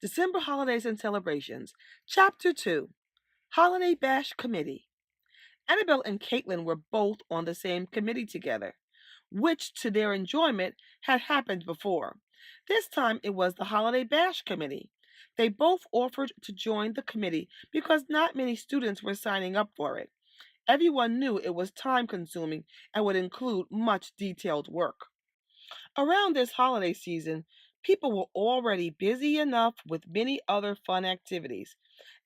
December Holidays and Celebrations, Chapter 2, Holiday Bash Committee. Annabelle and Caitlin were both on the same committee together, which, to their enjoyment, had happened before. This time it was the Holiday Bash Committee. They both offered to join the committee because not many students were signing up for it. Everyone knew it was time consuming and would include much detailed work. Around this holiday season, people were already busy enough with many other fun activities.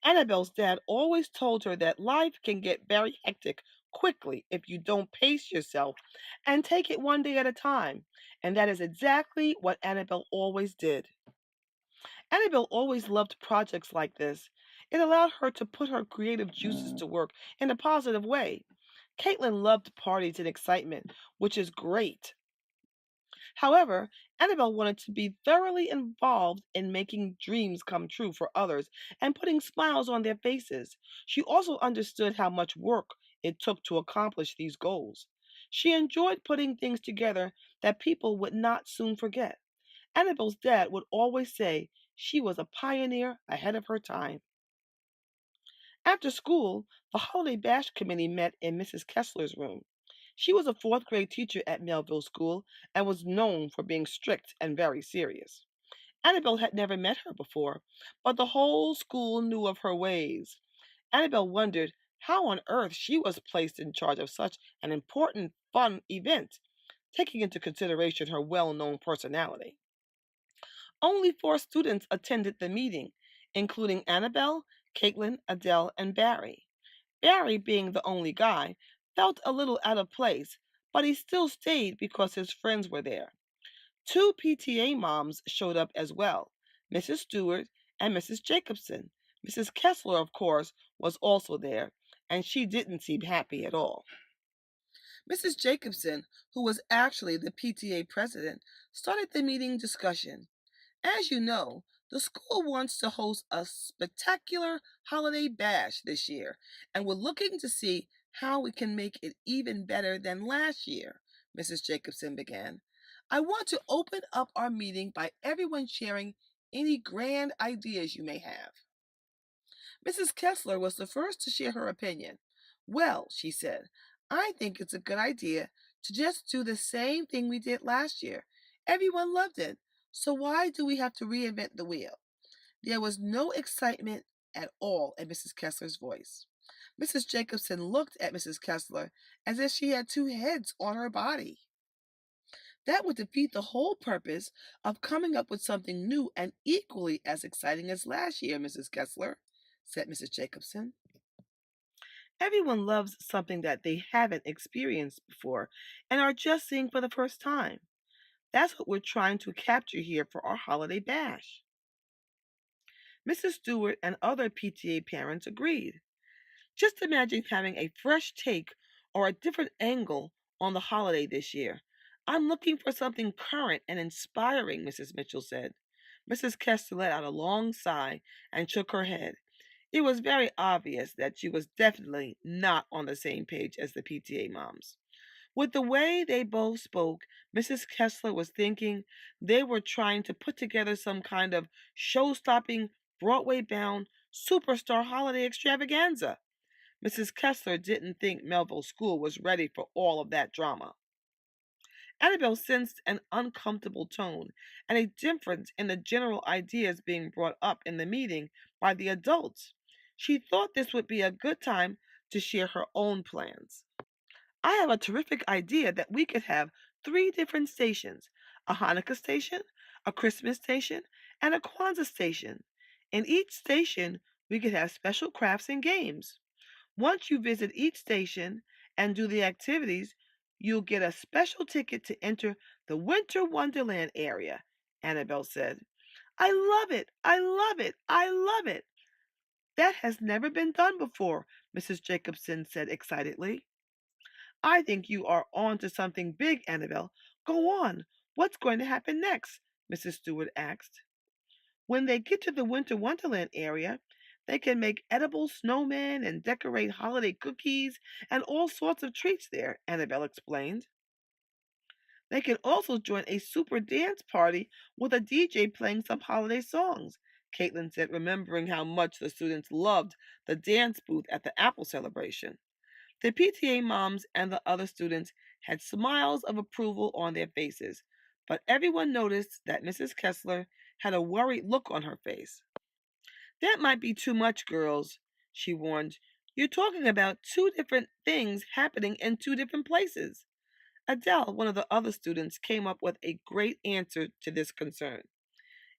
Annabelle's dad always told her that life can get very hectic quickly if you don't pace yourself and take it one day at a time. And that is exactly what Annabelle always did. Annabelle always loved projects like this. It allowed her to put her creative juices to work in a positive way. Caitlin loved parties and excitement, which is great. However, Annabelle wanted to be thoroughly involved in making dreams come true for others and putting smiles on their faces. She also understood how much work it took to accomplish these goals. She enjoyed putting things together that people would not soon forget. Annabelle's dad would always say she was a pioneer ahead of her time. After school, the Holiday Bash Committee met in Mrs. Kessler's room. She was a fourth grade teacher at Melville School and was known for being strict and very serious. Annabelle had never met her before, but the whole school knew of her ways. Annabelle wondered how on earth she was placed in charge of such an important, fun event, taking into consideration her well known personality. Only four students attended the meeting, including Annabelle, Caitlin, Adele, and Barry. Barry, being the only guy, felt a little out of place, but he still stayed because his friends were there. Two PTA moms showed up as well, Mrs. Stewart and Mrs. Jacobson. Mrs. Kessler, of course, was also there, and she didn't seem happy at all. Mrs. Jacobson, who was actually the PTA president, started the meeting discussion. As you know, the school wants to host a spectacular holiday bash this year, and we're looking to see how we can make it even better than last year, Mrs. Jacobson began. I want to open up our meeting by everyone sharing any grand ideas you may have. Mrs. Kessler was the first to share her opinion. Well, she said, I think it's a good idea to just do the same thing we did last year. Everyone loved it, so why do we have to reinvent the wheel? There was no excitement at all in Mrs. Kessler's voice. Mrs. Jacobson looked at Mrs. Kessler as if she had two heads on her body. That would defeat the whole purpose of coming up with something new and equally as exciting as last year, Mrs. Kessler, said Mrs. Jacobson. Everyone loves something that they haven't experienced before and are just seeing for the first time. That's what we're trying to capture here for our holiday bash. Mrs. Stewart and other PTA parents agreed. Just imagine having a fresh take or a different angle on the holiday this year. I'm looking for something current and inspiring, Mrs. Mitchell said. Mrs. Kester let out a long sigh and shook her head. It was very obvious that she was definitely not on the same page as the PTA moms. With the way they both spoke, Mrs. Kessler was thinking they were trying to put together some kind of show stopping, Broadway bound superstar holiday extravaganza. Mrs. Kessler didn't think Melville School was ready for all of that drama. Annabelle sensed an uncomfortable tone and a difference in the general ideas being brought up in the meeting by the adults. She thought this would be a good time to share her own plans. I have a terrific idea that we could have three different stations: a Hanukkah station, a Christmas station, and a Kwanzaa station. In each station, we could have special crafts and games. Once you visit each station and do the activities, you'll get a special ticket to enter the Winter Wonderland area, Annabelle said. I love it! I love it! I love it! That has never been done before, Mrs. Jacobson said excitedly. I think you are on to something big, Annabelle. Go on. What's going to happen next? Mrs. Stewart asked. When they get to the Winter Wonderland area, they can make edible snowmen and decorate holiday cookies and all sorts of treats there, Annabelle explained. They can also join a super dance party with a DJ playing some holiday songs. Caitlin said, remembering how much the students loved the dance booth at the apple celebration. The PTA moms and the other students had smiles of approval on their faces, but everyone noticed that Mrs. Kessler had a worried look on her face. That might be too much, girls, she warned. You're talking about two different things happening in two different places. Adele, one of the other students, came up with a great answer to this concern.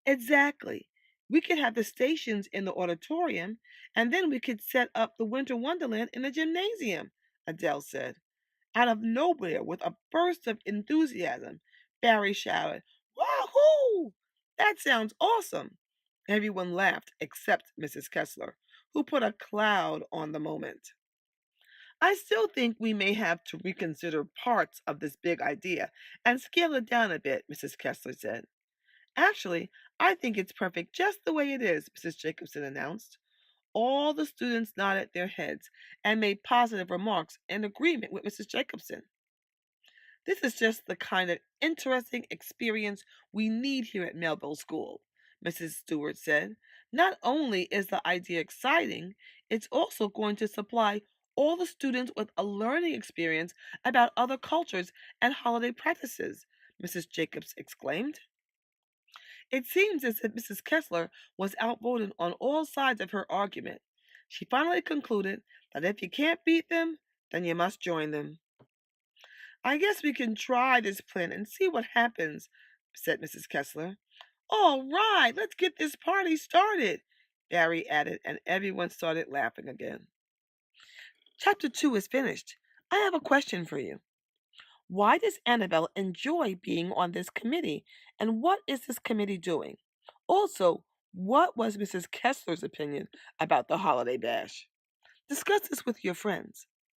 Exactly. We could have the stations in the auditorium, and then we could set up the Winter Wonderland in the gymnasium, Adele said. Out of nowhere, with a burst of enthusiasm, Barry shouted, Wahoo! That sounds awesome! Everyone laughed except Mrs. Kessler, who put a cloud on the moment. I still think we may have to reconsider parts of this big idea and scale it down a bit, Mrs. Kessler said. Actually, I think it's perfect just the way it is, Mrs. Jacobson announced. All the students nodded their heads and made positive remarks in agreement with Mrs. Jacobson. This is just the kind of interesting experience we need here at Melville School, Mrs. Stewart said. Not only is the idea exciting, it's also going to supply all the students with a learning experience about other cultures and holiday practices, Mrs. Jacobs exclaimed. It seems as if Mrs. Kessler was outvoted on all sides of her argument. She finally concluded that if you can't beat them, then you must join them. I guess we can try this plan and see what happens, said Mrs. Kessler. All right, let's get this party started, Barry added, and everyone started laughing again. Chapter 2 is finished. I have a question for you. Why does Annabelle enjoy being on this committee, and what is this committee doing? Also, what was Mrs. Kessler's opinion about the holiday bash? Discuss this with your friends.